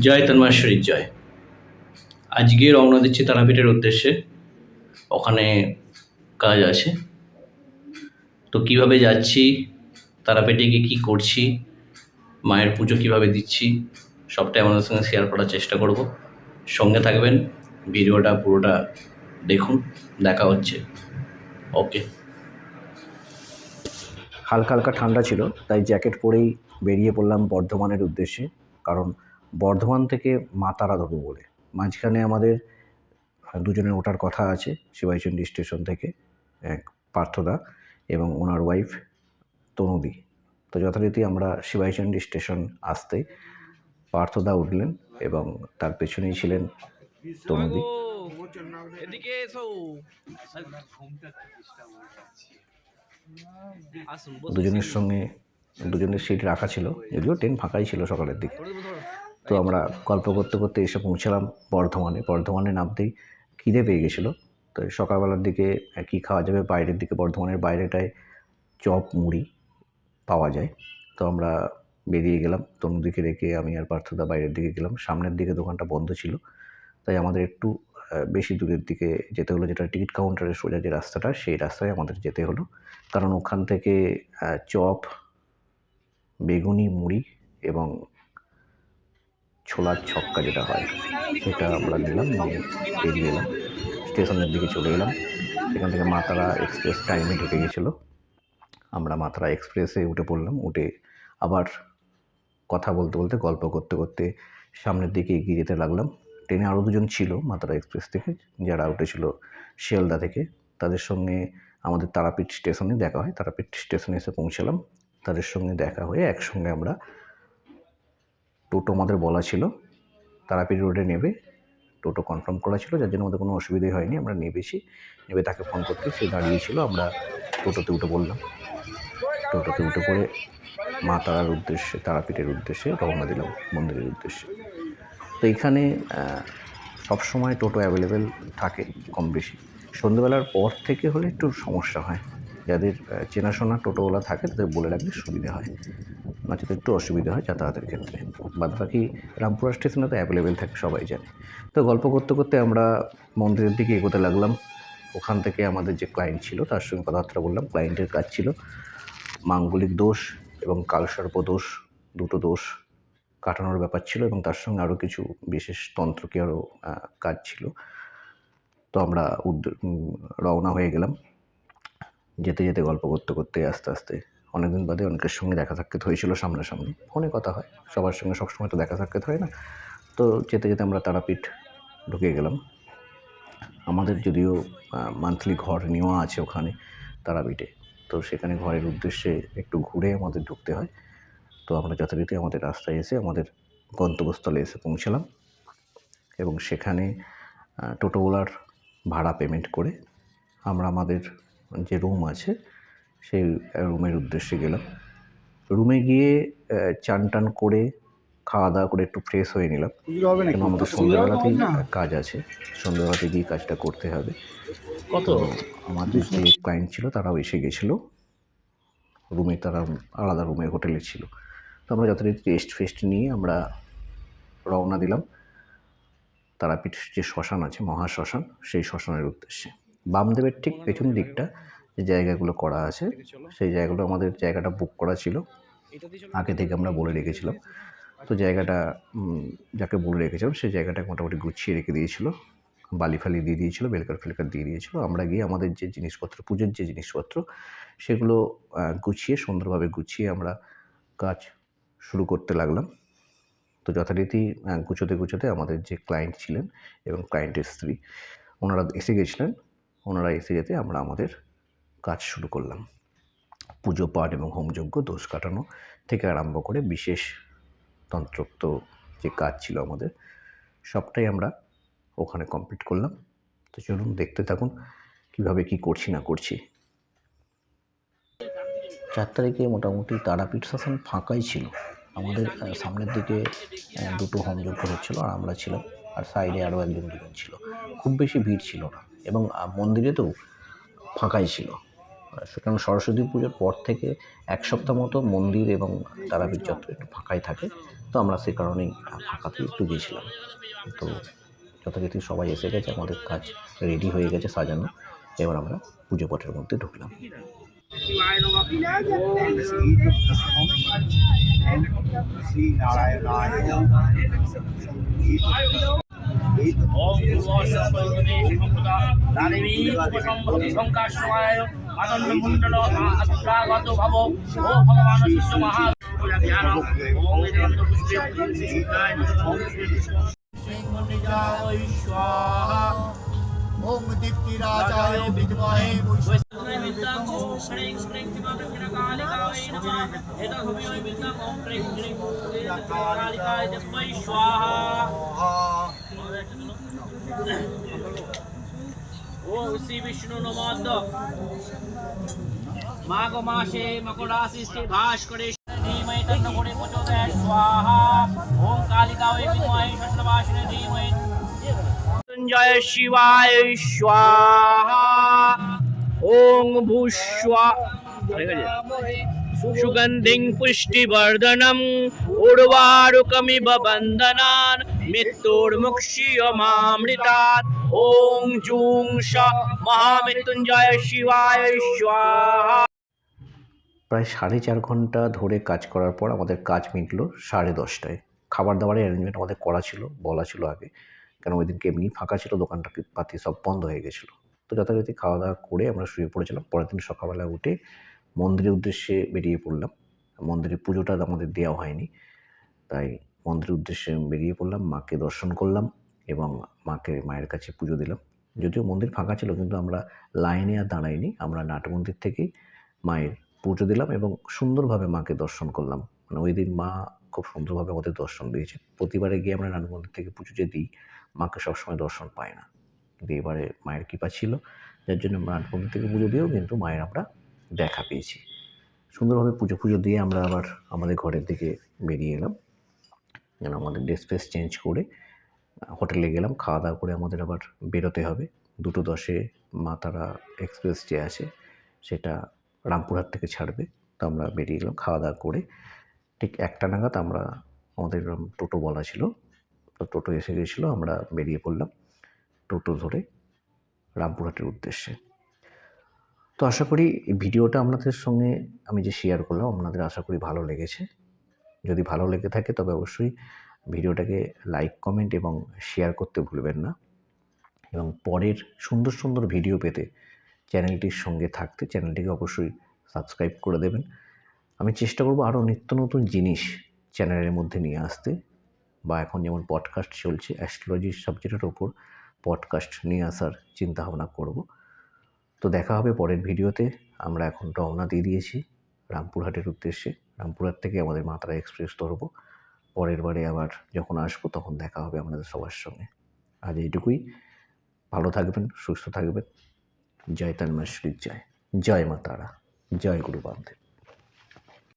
জয় তন্মাশ্বরীর জয়। আজকে রওনা দিচ্ছি তারাপীঠের উদ্দেশ্যে। ওখানে কাজ আছে। তো কিভাবে যাচ্ছি, তারাপীঠে গিয়ে কী করছি, মায়ের পুজো কিভাবে দিচ্ছি, সবটাই আমাদের সঙ্গে শেয়ার করার চেষ্টা করব। সঙ্গে থাকবেন, ভিডিওটা পুরোটা দেখুন। দেখা হচ্ছে। ওকে। হালকা হালকা ঠান্ডা ছিল, তাই জ্যাকেট পরেই বেরিয়ে পড়লাম বর্ধমানের উদ্দেশ্যে। কারণ বর্ধমান থেকে মা তারা ধরবো বলে। মাঝখানে আমাদের দুজনের ওঠার কথা আছে শিবাইচন্ডী স্টেশন থেকে, এক পার্থদা এবং ওনার ওয়াইফ তনুদি। তো যথারীতি আমরা শিবাইচন্ডী স্টেশন আসতে পার্থদা উঠলেন এবং তার পেছনেই ছিলেন তনুদি। দুজনের সিট রাখা ছিল, যদিও ট্রেন ফাঁকাই ছিল সকালের দিকে। তো আমরা গল্প করতে করতে এসে পৌঁছালাম বর্ধমানে নামতেই খিদে পেয়ে গেছিলো। তো সকালবেলার দিকে কী খাওয়া যাবে, বাইরের দিকে বর্ধমানের বাইরেটায় চপ মুড়ি পাওয়া যায়। তো আমরা বেরিয়ে গেলাম, তনুদিকে রেখে আমি আর পার্থদা বাইরের দিকে গেলাম। সামনের দিকে দোকানটা বন্ধ ছিল, তাই আমাদের একটু বেশি দূরের দিকে যেতে হলো, যেটা টিকিট কাউন্টারের সোজা যে রাস্তাটা, সেই রাস্তায় আমাদের যেতে হলো। কারণ ওখান থেকে চপ, বেগুনি, মুড়ি এবং ছোলার ছক্কা যেটা হয় সেটা আমরা নিলাম, নিয়ে বেরিয়ে এলাম। স্টেশনের দিকে চলে এলাম। সেখান থেকে মা তারা এক্সপ্রেস টাইমে ঢুকে গেছিলো। আমরা মা তারা এক্সপ্রেসে উঠে পড়লাম। উঠে আবার কথা বলতে বলতে, গল্প করতে করতে সামনের দিকে এগিয়ে যেতে লাগলাম। ট্রেনে আরও দুজন ছিল মা তারা এক্সপ্রেস থেকে, যারা উঠেছিল শিয়ালদা থেকে। তাদের সঙ্গে আমাদের তারাপীঠ স্টেশনে দেখা হয়। তারাপীঠ স্টেশনে এসে পৌঁছালাম। তাদের সঙ্গে দেখা হয়ে একসঙ্গে আমরা, টোটো আমাদের বলা ছিল তারাপীঠ রোডে নেবে, টোটো কনফার্ম করা ছিল, যার জন্য আমাদের কোনো অসুবিধাই হয়নি। আমরা নেবে তাকে ফোন করতে, সে দাঁড়িয়েছিল। আমরা টোটোতে উঠে পড়লাম। টোটোতে উঠে পড়ে মা তারার উদ্দেশ্যে, তারাপীঠের উদ্দেশ্যে রওনা দিলাম, মন্দিরের উদ্দেশ্যে। তো এইখানে সবসময় টোটো অ্যাভেলেবেল থাকে কম বেশি। সন্ধ্যেবেলার পর থেকে হলে একটু সমস্যা হয়। যাদের চেনাশোনা টোটোওয়ালা থাকে তাদের বলে রাখলে সুবিধে হয়, নচেত একটু অসুবিধা হয় যাতায়াতের ক্ষেত্রে। বাদবাকি রামপুরা স্টেশনে তো অ্যাভেলেবেল থাকে, সবাই জানে। তো গল্প করতে করতে আমরা মন্দিরের দিকে এগোতে লাগলাম। ওখান থেকে আমাদের যে ক্লায়েন্ট ছিল তার সঙ্গে কথাবার্তা বললাম। ক্লায়েন্টের কাজ ছিল মাঙ্গলিক দোষ এবং কালসর্প দোষ, দুটো দোষ কাটানোর ব্যাপার ছিল, এবং তার সঙ্গে আরও কিছু বিশেষ তন্ত্রক্রিয়ারও কাজ ছিল। তো আমরা রওনা হয়ে গেলাম। যেতে যেতে গল্প করতে করতে আস্তে আস্তে অনেকদিন বাদে অনেকের সঙ্গে দেখা সাক্ষাৎ হয়েছিল সামনাসামনি। ফোনে কথা হয়, সবার সঙ্গে সবসময় তো দেখা সাক্ষাৎ হয় না। তো যেতে যেতে আমরা তারাপীঠ ঢুকে গেলাম। আমাদের যদিও মান্থলি ঘর নেওয়া আছে ওখানে তারাপীঠে, তো সেখানে ঘরের উদ্দেশ্যে একটু ঘুরে আমাদের ঢুকতে হয়। তো আমরা যথারীতি আমাদের রাস্তায় এসে আমাদের গন্তব্যস্থলে এসে পৌঁছালাম, এবং সেখানে টোটোওয়ালার ভাড়া পেমেন্ট করে আমরা আমাদের যে রুম আছে সেই রুমের উদ্দেশ্যে গেলাম। রুমে গিয়ে চান টান করে খাওয়া দাওয়া করে একটু ফ্রেশ হয়ে নিলাম, কেন আমাদের সন্ধ্যেবেলাতেই কাজ আছে, সন্ধ্যেবেলাতে গিয়ে কাজটা করতে হবে। তো আমাদের যে ক্লায়েন্ট ছিল তারাও এসে গেছিলো রুমে, তারা আলাদা রুমে হোটেলে ছিল। তো আমরা যথারীতি রেস্ট ফেস্ট নিয়ে আমরা রওনা দিলাম তারাপীঠ যে শ্মশান আছে, মহাশ্মশান, সেই শ্মশানের উদ্দেশ্যে। বামদেবের ঠিক পেছন দিকটা যে জায়গাগুলো করা আছে, সেই জায়গাগুলো আমাদের জায়গাটা বুক করা ছিল আগে থেকে, আমরা বলে রেখেছিলাম। তো জায়গাটা যাকে বলে রেখেছিলাম সেই জায়গাটা মোটামুটি গুছিয়ে রেখে দিয়েছিল, বালি ফালি দিয়ে দিয়েছিল, বেলকার ফেলকার দিয়ে দিয়েছিল। আমরা গিয়ে আমাদের যে জিনিসপত্র, পুজোর যে জিনিসপত্র, সেগুলো গুছিয়ে, সুন্দরভাবে গুছিয়ে আমরা কাজ শুরু করতে লাগলাম। তো যথারীতি গুছোতে আমাদের যে ক্লায়েন্ট ছিলেন এবং ক্লায়েন্টের স্ত্রী, ওনারা এসে গেছিলেন। ওনারা এসে যেতে আমরা আমাদের কাজ শুরু করলাম। পুজো পাঠ এবং হোমযজ্ঞ, দোষ কাটানো থেকে আরম্ভ করে বিশেষ তন্ত্রোক্ত যে কাজ ছিল আমাদের, সবটাই আমরা ওখানে কমপ্লিট করলাম। তো চলুন দেখতে থাকুন কীভাবে কী করছি না করছি। 4 তারিখে মোটামুটি তারাপীঠ শ্মশান ফাঁকাই ছিল। আমাদের সামনের দিকে দুটো হোমযজ্ঞ হচ্ছিল আর আমরা ছিলাম, আর সাইডে আরও একজন দুজন ছিল। খুব বেশি ভিড় ছিল না, এবং মন্দিরেতেও ফাঁকাই ছিল। কারণ সরস্বতী পুজোর পর থেকে 1 সপ্তাহ মতো মন্দির এবং তারাপীঠ চত্বর একটু ফাঁকাই থাকে। তো আমরা সে কারণেই ফাঁকাতেই একটু গিয়েছিলাম। তো যথারীতি সবাই এসে গেছে, আমাদের কাজ রেডি হয়ে গেছে সাজানো। এবার আমরা পুজো পটের মধ্যে ঢুকলাম। ओम दीप्तिराजाय विद्महे श्री विष्णु नमोद माघ मासे मकर राशि से भास्करे धीमहि तन्नो गुणे प्रचोदयात् स्वाहा ओम कालिका वै विद्महे षट्वासिने धीमहि मृत्युंजय शिवाय स्वाहा ओम भूस्वा सुगंधिं पुष्टिवर्धनम् उर्वारुकमिव बन्धनान् मृत्युर्मुक्षीयमामृतात् ओम जूं श महामृत्युंजय शिवाय स्वाहा। প্রায় 4.5 ঘন্টা ধরে কাজ করার পর আমাদের কাজ মিটলো 10:30টায়। খাবার দাবারের অ্যারেঞ্জমেন্ট আমাদের করা ছিল, বলা ছিল আগে, কারণ ওই দিনকে এমনি ফাঁকা ছিল, দোকানটা পাতি সব বন্ধ হয়ে গেছিলো। তো যথারীতি খাওয়া দাওয়া করে আমরা শুয়ে পড়েছিলাম। পরের দিন সকালবেলা উঠে মন্দিরের উদ্দেশ্যে বেরিয়ে পড়লাম। মন্দিরে পুজোটা আমাদের দেওয়া হয়নি, তাই মন্দিরের উদ্দেশ্যে বেরিয়ে পড়লাম। মাকে দর্শন করলাম এবং মায়ের কাছে পুজো দিলাম। যদিও মন্দির ফাঁকা ছিল, কিন্তু আমরা লাইনে আর দাঁড়াইনি, আমরা নাট মন্দির থেকেই মায়ের পুজো দিলাম এবং সুন্দরভাবে মাকে দর্শন করলাম। মানে ওই দিন মা খুব সুন্দরভাবে আমাদের দর্শন দিয়েছে। প্রতিবারে গিয়ে আমরা নাট মন্দির থেকে পুজো যে দিই, মাকে সবসময় দর্শন পাই না, কিন্তু এবারে মায়ের কৃপা ছিল, যার জন্য নাট মন্দির থেকে পুজো দিয়েও কিন্তু মায়ের আমরা দেখা পেয়েছি। সুন্দরভাবে পুজো দিয়ে আমরা আবার আমাদের ঘরের দিকে বেরিয়ে এলাম। যেন আমাদের ড্রেস ফ্রেস চেঞ্জ করে হোটেলে গেলাম। খাওয়া দাওয়া করে আমাদের আবার বেরোতে হবে। 2:10 মা তারা এক্সপ্রেস যে আছে সেটা রামপুরহাট থেকে ছাড়বে। তো আমরা বেরিয়ে গেলাম খাওয়া দাওয়া করে। ঠিক 1টা নাগাদ আমাদের টোটো বলা ছিল, তো টোটো এসে গিয়েছিলো। আমরা বেরিয়ে পড়লাম টোটো ধরে রামপুরহাটের উদ্দেশ্যে। তো আশা করি এই ভিডিওটা আপনাদের সঙ্গে আমি যে শেয়ার করলাম, আপনাদের আশা করি ভালো লেগেছে। যদি ভালো লেগে থাকে তবে অবশ্যই ভিডিওটাকে লাইক, কমেন্ট এবং শেয়ার করতে ভুলবেন না। এবং পরের সুন্দর সুন্দর ভিডিও পেতে চ্যানেলটির সঙ্গে থাকতে চ্যানেলটিকে অবশ্যই সাবস্ক্রাইব করে দেবেন। আমি চেষ্টা করব আরও নিত্য নতুন জিনিস চ্যানেলের মধ্যে নিয়ে আসতে, বা এখন যেমন পডকাস্ট চলছে, অ্যাস্ট্রোলজির সাবজেক্টের ওপর পডকাস্ট নিয়ে আসার চিন্তাভাবনা করব। তো দেখা হবে পরের ভিডিওতে। আমরা এখন রওনা দিয়ে দিয়েছি রামপুরহাটের উদ্দেশ্যে। রামপুরহাট থেকে আমাদের মা তারা এক্সপ্রেস ধরবো। পরের বারে আবার যখন আসবো তখন দেখা হবে আপনাদের সবার সঙ্গে। আজ এইটুকুই। ভালো থাকবেন, সুস্থ থাকবেন। জয় তন্ময় শ্রী জয়, জয় মা তারা, জয় গুরু বামদেব।